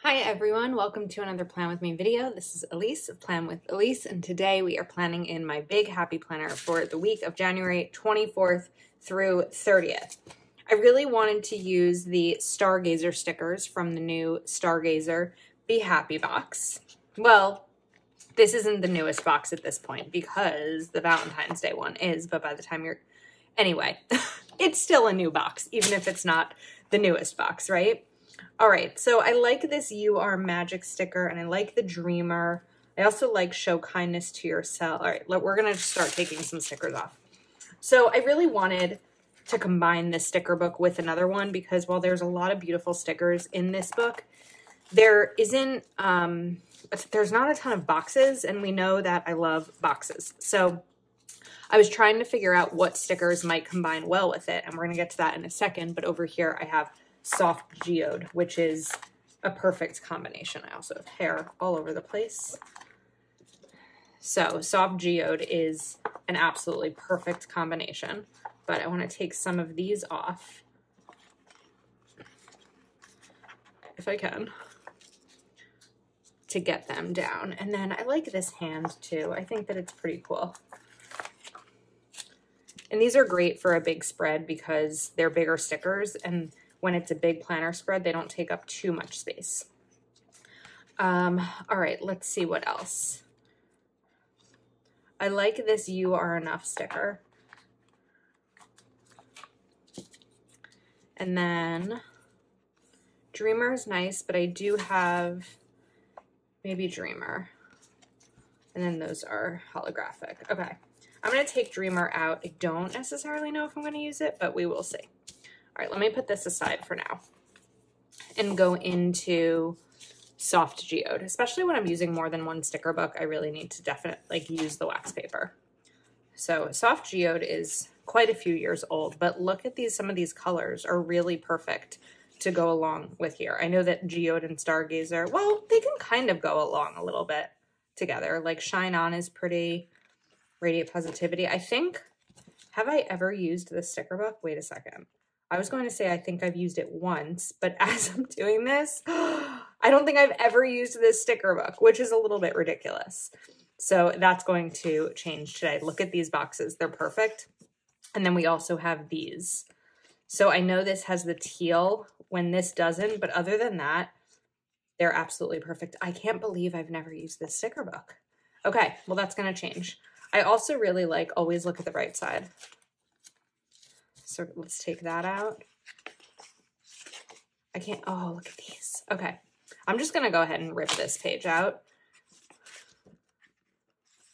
Hi everyone, welcome to another Plan With Me video. This is Elise of Plan With Elise, and today we are planning in my big happy planner for the week of January 24th through 30th. I really wanted to use the Stargazer stickers from the new Stargazer Be Happy box. Well, this isn't the newest box at this point because the Valentine's Day one is, but by the time you're... Anyway, it's still a new box, even if it's not the newest box, right? All right, so I like this You Are Magic sticker, and I like the Dreamer. I also like Show Kindness to Yourself. All right, we're gonna just start taking some stickers off. So I really wanted to combine this sticker book with another one because while there's a lot of beautiful stickers in this book, there isn't, there's not a ton of boxes, and we know that I love boxes. So I was trying to figure out what stickers might combine well with it, and we're gonna get to that in a second, but over here I have Soft Geode, which is a perfect combination. I also have hair all over the place. So Soft Geode is an absolutely perfect combination, but I want to take some of these off if I can to get them down. And then I like this hand too. I think that it's pretty cool. And these are great for a big spread because they're bigger stickers, and when it's a big planner spread, they don't take up too much space. All right, let's see what else. I like this You Are Enough sticker. And then Dreamer is nice, but I do have maybe Dreamer. And then those are holographic. Okay, I'm gonna take Dreamer out. I don't necessarily know if I'm gonna use it, but we will see. All right, let me put this aside for now and go into Soft Geode. Especially when I'm using more than one sticker book, I really need to definitely use the wax paper. So Soft Geode is quite a few years old, but look at these, some of these colors are really perfect to go along with here. I know that Geode and Stargazer, well, they can kind of go along a little bit together. Like Shine On is pretty, Radiant Positivity. I think, have I ever used this sticker book? Wait a second. I was going to say I think I've used it once, but as I'm doing this, I don't think I've ever used this sticker book, which is a little bit ridiculous. So that's going to change today. Look at these boxes. They're perfect. And then we also have these. So I know this has the teal when this doesn't, but other than that, they're absolutely perfect. I can't believe I've never used this sticker book. Okay, well, that's going to change. I also really like Always Look at the Bright Side. So let's take that out. I can't, oh, look at these. Okay, I'm just gonna go ahead and rip this page out.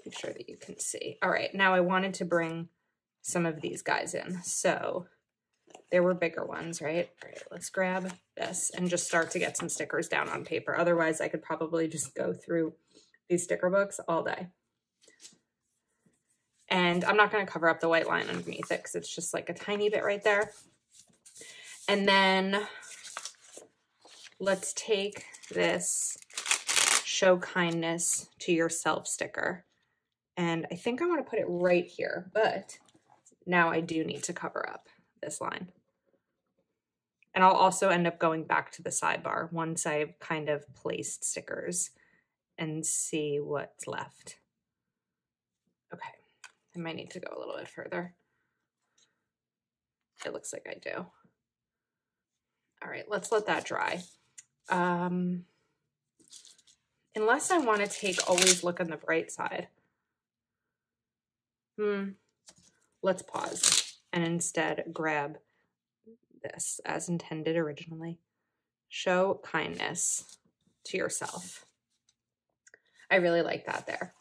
Make sure that you can see. All right, now I wanted to bring some of these guys in. So there were bigger ones, right? All right, let's grab this and just start to get some stickers down on paper. Otherwise, I could probably just go through these sticker books all day. And I'm not going to cover up the white line underneath it because it's just like a tiny bit right there. And then let's take this Show Kindness to Yourself sticker. And I think I want to put it right here, but now I do need to cover up this line. And I'll also end up going back to the sidebar once I've kind of placed stickers and see what's left. Okay. I might need to go a little bit further. It looks like I do. All right, let's let that dry. Unless I want to take Always Look on the Bright Side. Let's pause and instead grab this as intended originally. Show Kindness to Yourself. I really like that there.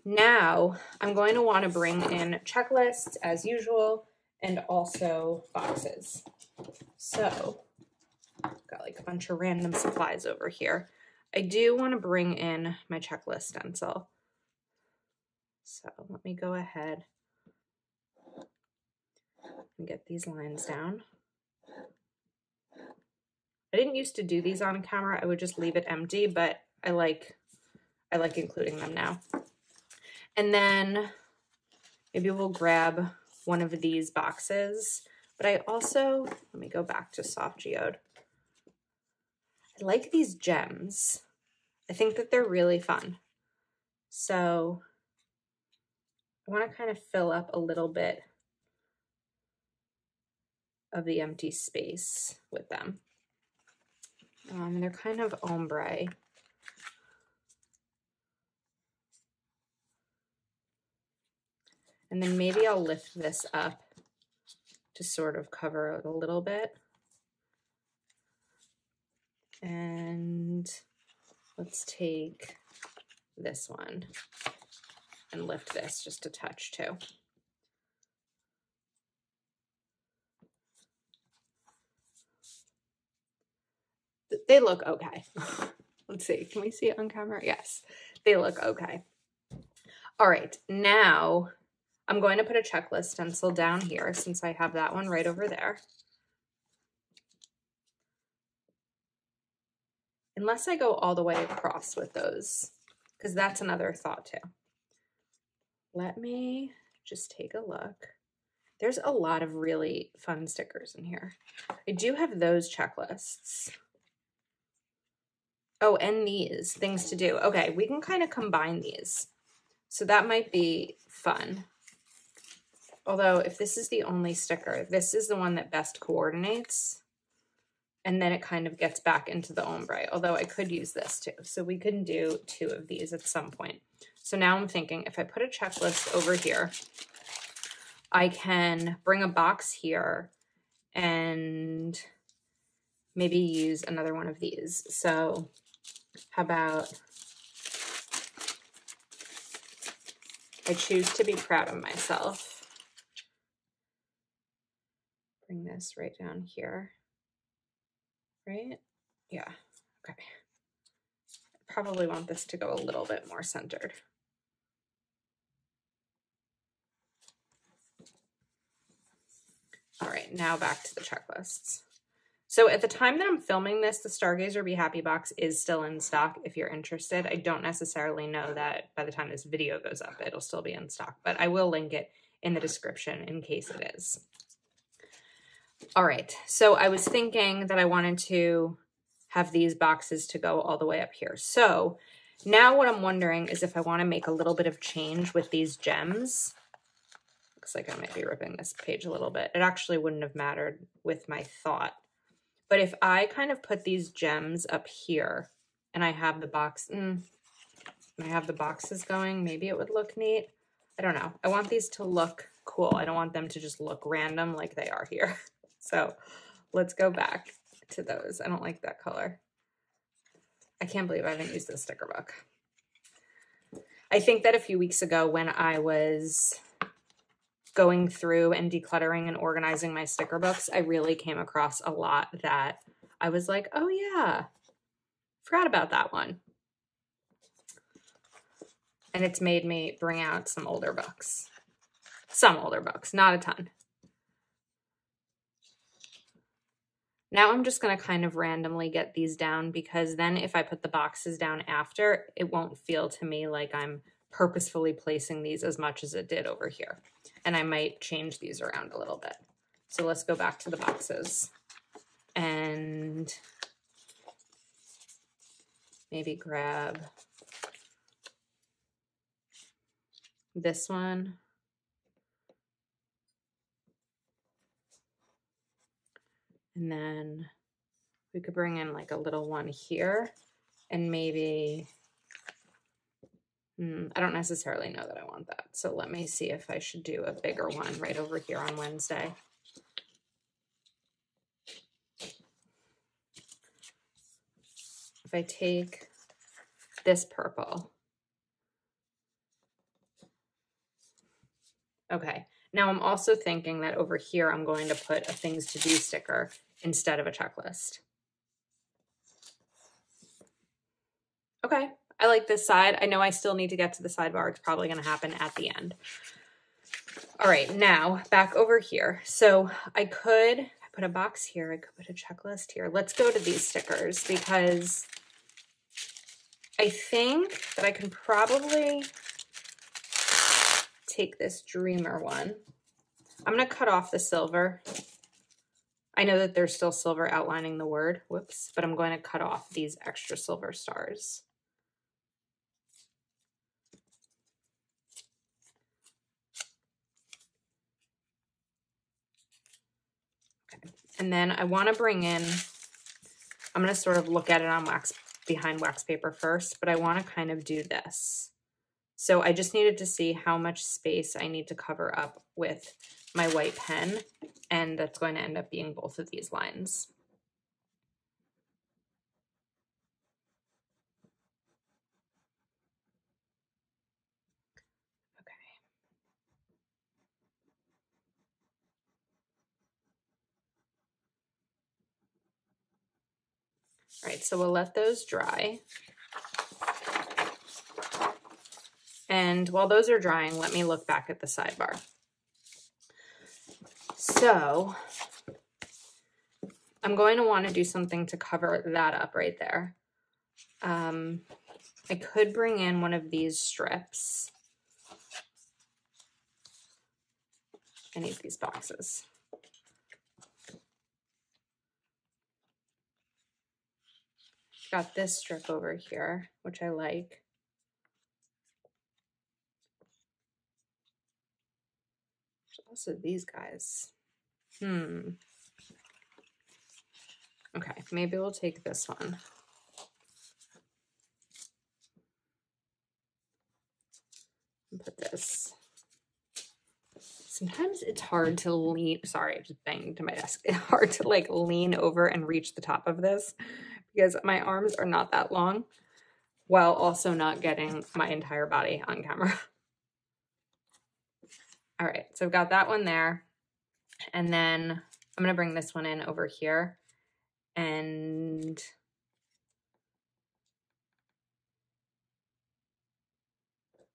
Now, I'm going to want to bring in checklists as usual and also boxes. So, got like a bunch of random supplies over here. I do want to bring in my checklist stencil. So, let me go ahead and get these lines down. I didn't used to do these on camera. I would just leave it empty, but I like including them now. And then maybe we'll grab one of these boxes, but I also, let me go back to Soft Geode. I like these gems. I think that they're really fun. So I want to kind of fill up a little bit of the empty space with them. They're kind of ombre. And then maybe I'll lift this up to sort of cover it a little bit. And let's take this one and lift this just a touch too. They look okay. Let's see, can we see it on camera? Yes, they look okay. All right, now I'm going to put a checklist stencil down here since I have that one right over there. Unless I go all the way across with those, because that's another thought too. Let me just take a look. There's a lot of really fun stickers in here. I do have those checklists. Oh, and these things to do. Okay, we can kind of combine these. So that might be fun. Although if this is the only sticker, this is the one that best coordinates. And then it kind of gets back into the ombre, although I could use this too. So we can do 2 of these at some point. So now I'm thinking if I put a checklist over here, I can bring a box here and maybe use another one of these. So how about I choose to be proud of myself. Bring this right down here. Right? Yeah, okay. Probably want this to go a little bit more centered. All right, now back to the checklists. So at the time that I'm filming this, the Stargazer Be Happy box is still in stock if you're interested. I don't necessarily know that by the time this video goes up, it'll still be in stock, but I will link it in the description in case it is. All right, so I was thinking that I wanted to have these boxes to go all the way up here. So now what I'm wondering is if I want to make a little bit of change with these gems. Looks like I might be ripping this page a little bit. It actually wouldn't have mattered with my thought. But if I kind of put these gems up here and I have the box, and I have the boxes going, maybe it would look neat. I don't know. I want these to look cool. I don't want them to just look random like they are here. So let's go back to those. I don't like that color. I can't believe I haven't used this sticker book. I think that a few weeks ago when I was going through and decluttering and organizing my sticker books, I really came across a lot that I was like, oh yeah, forgot about that one. And it's made me bring out some older books. Some older books, not a ton. Now I'm just going to kind of randomly get these down because then if I put the boxes down after, it won't feel to me like I'm purposefully placing these as much as it did over here. And I might change these around a little bit. So let's go back to the boxes and maybe grab this one. And then we could bring in like a little one here and maybe, I don't necessarily know that I want that. So let me see if I should do a bigger one right over here on Wednesday. If I take this purple. Okay, now I'm also thinking that over here I'm going to put a things to do sticker instead of a checklist. Okay, I like this side. I know I still need to get to the sidebar. It's probably going to happen at the end. All right, now back over here. So I could put a box here. I could put a checklist here. Let's go to these stickers because I think that I can probably take this Dreamer one. I'm going to cut off the silver. I know that there's still silver outlining the word, whoops, but I'm going to cut off these extra silver stars. Okay. And then I want to bring in, I'm going to sort of look at it on behind wax paper first, but I want to kind of do this. So I just needed to see how much space I need to cover up with my white pen, and that's going to end up being both of these lines. Okay. All right, so we'll let those dry. And while those are drying, let me look back at the sidebar. So I'm going to want to do something to cover that up right there. I could bring in one of these strips. I need these boxes. Got this strip over here, which I like. Also these guys. Okay, maybe we'll take this one. And put this. Sometimes it's hard to lean, sorry, I just banged to my desk. It's hard to like lean over and reach the top of this because my arms are not that long while also not getting my entire body on camera. All right, so I've got that one there. And then I'm gonna bring this one in over here and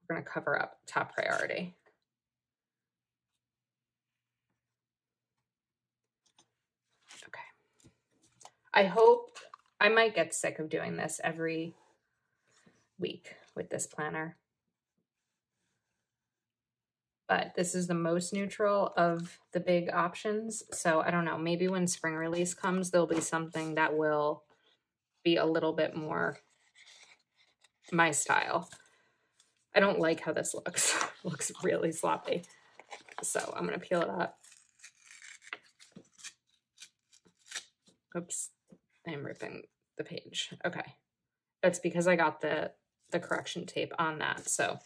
we're gonna cover up top priority. Okay. I hope, I might get sick of doing this every week with this planner. But this is the most neutral of the big options. So I don't know, maybe when spring release comes, there'll be something that will be a little bit more my style. I don't like how this looks. It looks really sloppy. So I'm gonna peel it up. Oops, I'm ripping the page. Okay, that's because I got the correction tape on that. So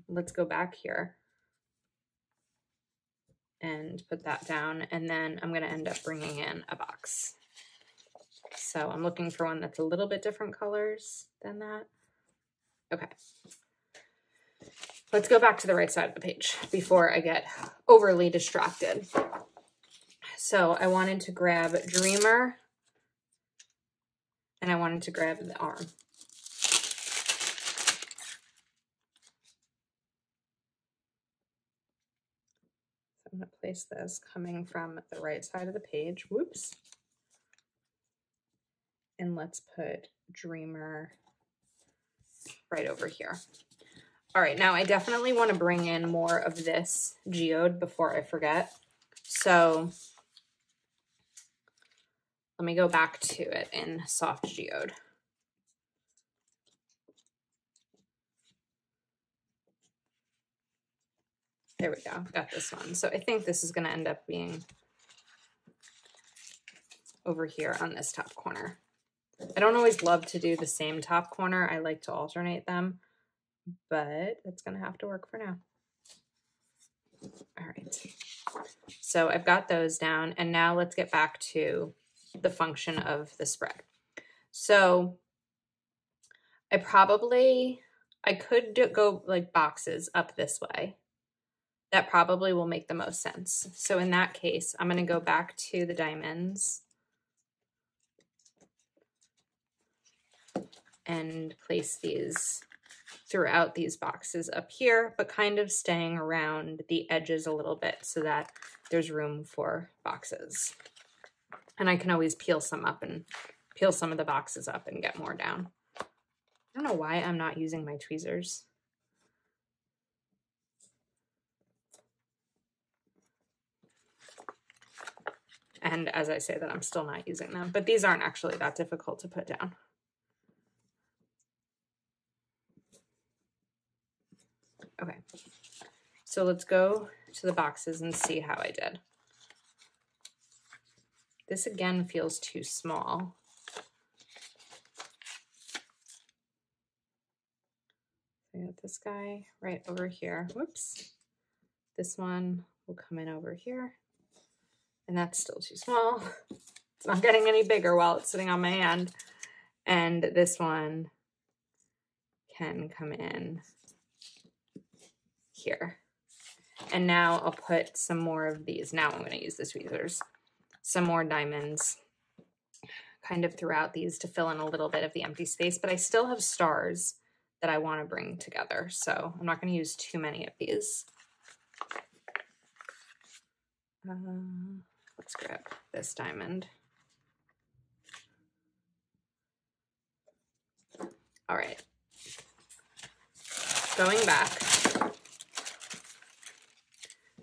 let's go back here and put that down. And then I'm gonna end up bringing in a box. So I'm looking for one that's a little bit different colors than that. Okay. Let's go back to the right side of the page before I get overly distracted. So I wanted to grab Dreamer and I wanted to grab the arm. So I'm going to place this coming from the right side of the page. Whoops. And let's put Dreamer right over here. All right, now I definitely want to bring in more of this geode before I forget. So let me go back to it in soft geode. There we go, got this one. So I think this is gonna end up being over here on this top corner. I don't always love to do the same top corner. I like to alternate them, but it's gonna have to work for now. All right, so I've got those down and now let's get back to the function of the spread. So I could go like boxes up this way. That probably will make the most sense. So in that case, I'm going to go back to the diamonds and place these throughout these boxes up here, but kind of staying around the edges a little bit so that there's room for boxes. And I can always peel some up and peel some of the boxes up and get more down. I don't know why I'm not using my tweezers. And as I say that, I'm still not using them, but these aren't actually that difficult to put down. Okay, so let's go to the boxes and see how I did. This again feels too small. I got this guy right over here. Whoops. This one will come in over here. And that's still too small. It's not getting any bigger while it's sitting on my hand. And this one can come in here. And now I'll put some more of these. Now I'm going to use the tweezers. Some more diamonds kind of throughout these to fill in a little bit of the empty space. But I still have stars that I want to bring together. So I'm not going to use too many of these. Let's grab this diamond. All right. Going back.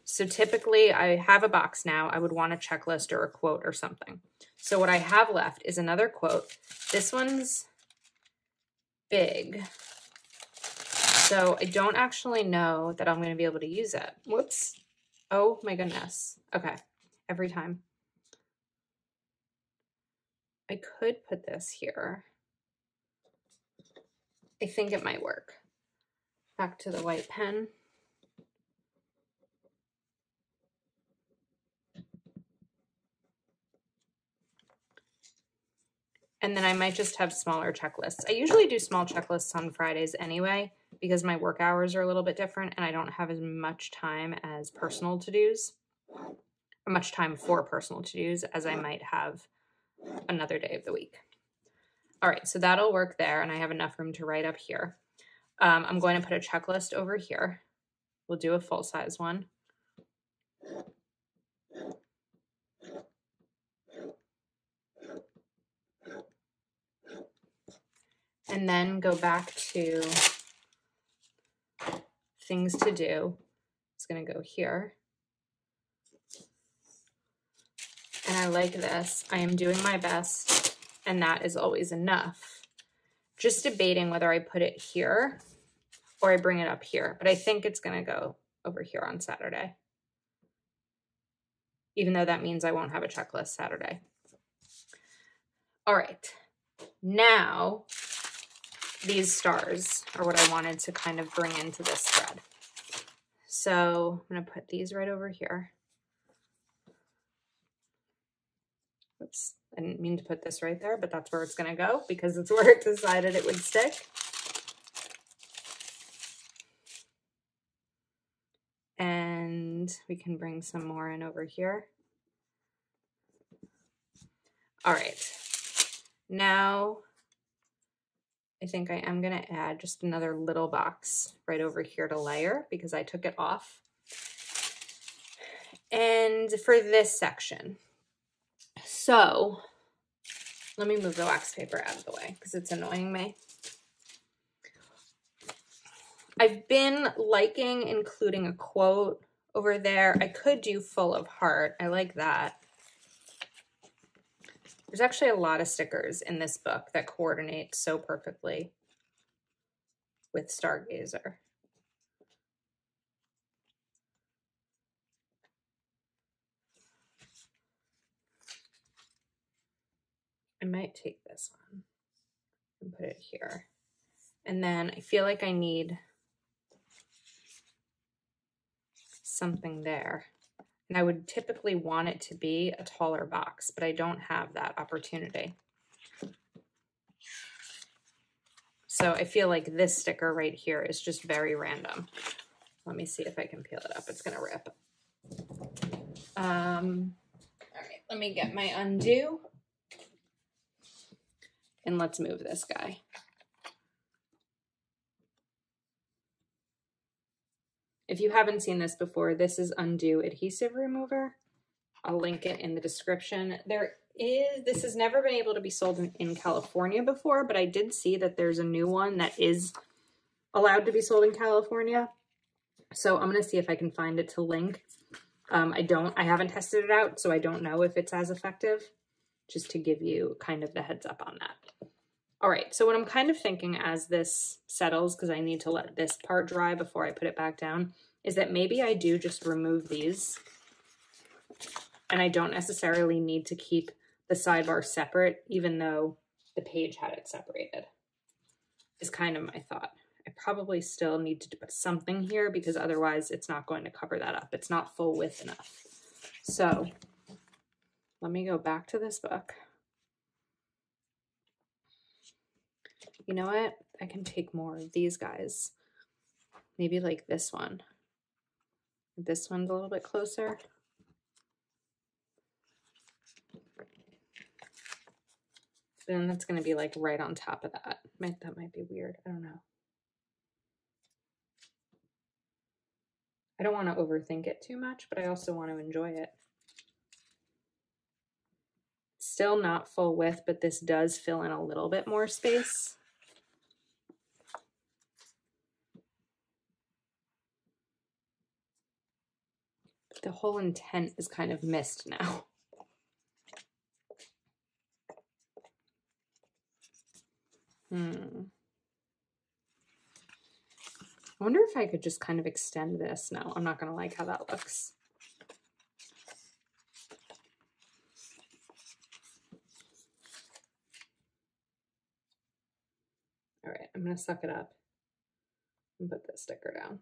So typically I have a box now. I would want a checklist or a quote or something. So what I have left is another quote. This one's big. So I don't actually know that I'm going to be able to use it. Whoops. Oh my goodness. Okay. Every time. I could put this here. I think it might work. Back to the white pen. And then I might just have smaller checklists. I usually do small checklists on Fridays anyway, because my work hours are a little bit different and I don't have as much time as personal to-dos, or much time for personal to-dos as I might have another day of the week. All right, so that'll work there, and I have enough room to write up here. I'm going to put a checklist over here. We'll do a full-size one. And then go back to things to do. It's going to go here. And I like this. I am doing my best, and that is always enough. Just debating whether I put it here or I bring it up here, but I think it's going to go over here on Saturday, even though that means I won't have a checklist Saturday. All right, now these stars are what I wanted to kind of bring into this thread. So I'm going to put these right over here. Oops, I didn't mean to put this right there, but that's where it's going to go because it's where it decided it would stick. And we can bring some more in over here. All right, now I think I am going to add just another little box right over here to layer because I took it off. And for this section, so let me move the wax paper out of the way because it's annoying me. I've been liking including a quote over there. I could do full of heart. I like that. There's actually a lot of stickers in this book that coordinate so perfectly with Stargazer. I might take this one and put it here. And then I feel like I need something there. And I would typically want it to be a taller box, but I don't have that opportunity. So I feel like this sticker right here is just very random. Let me see if I can peel it up. It's gonna rip. All right, let me get my undo. And let's move this guy. If you haven't seen this before, this is Undo Adhesive Remover. I'll link it in the description. This has never been able to be sold in California before, but I did see that there's a new one that is allowed to be sold in California. So I'm gonna see if I can find it to link. I haven't tested it out, so I don't know if it's as effective, just to give you kind of the heads up on that. All right, so what I'm kind of thinking as this settles, because I need to let this part dry before I put it back down, is that maybe I do just remove these, and I don't necessarily need to keep the sidebar separate, even though the page had it separated, is kind of my thought. I probably still need to put something here because otherwise it's not going to cover that up. It's not full width enough. So let me go back to this book. You know what? I can take more of these guys. Maybe like this one. This one's a little bit closer. Then that's going to be like right on top of that. That might be weird. I don't know. I don't want to overthink it too much, but I also want to enjoy it. Still not full width, but this does fill in a little bit more space. But the whole intent is kind of missed now. I wonder if I could just kind of extend this. No, I'm not going to like how that looks. All right, I'm going to suck it up and put this sticker down.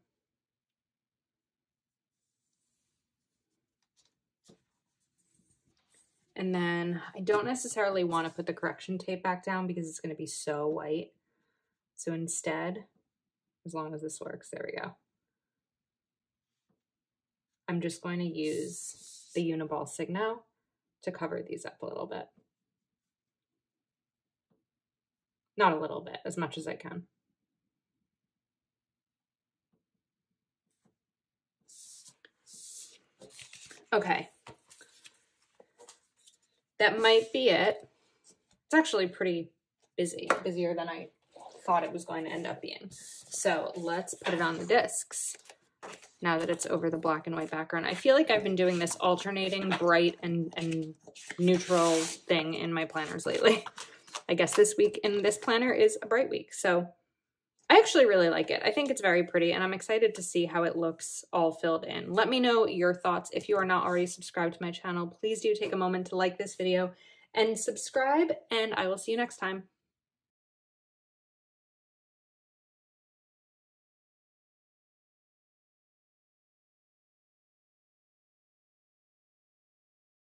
And then I don't necessarily want to put the correction tape back down because it's going to be so white. So instead, as long as this works, there we go. I'm just going to use the Uniball Signo to cover these up a little bit. Not a little bit, as much as I can. Okay. That might be it. It's actually pretty busy, busier than I thought it was going to end up being. So let's put it on the discs now that it's over the black and white background. I feel like I've been doing this alternating bright and neutral thing in my planners lately. I guess this week in this planner is a bright week. So I actually really like it. I think it's very pretty and I'm excited to see how it looks all filled in. Let me know your thoughts. If you are not already subscribed to my channel, please do take a moment to like this video and subscribe, and I will see you next time.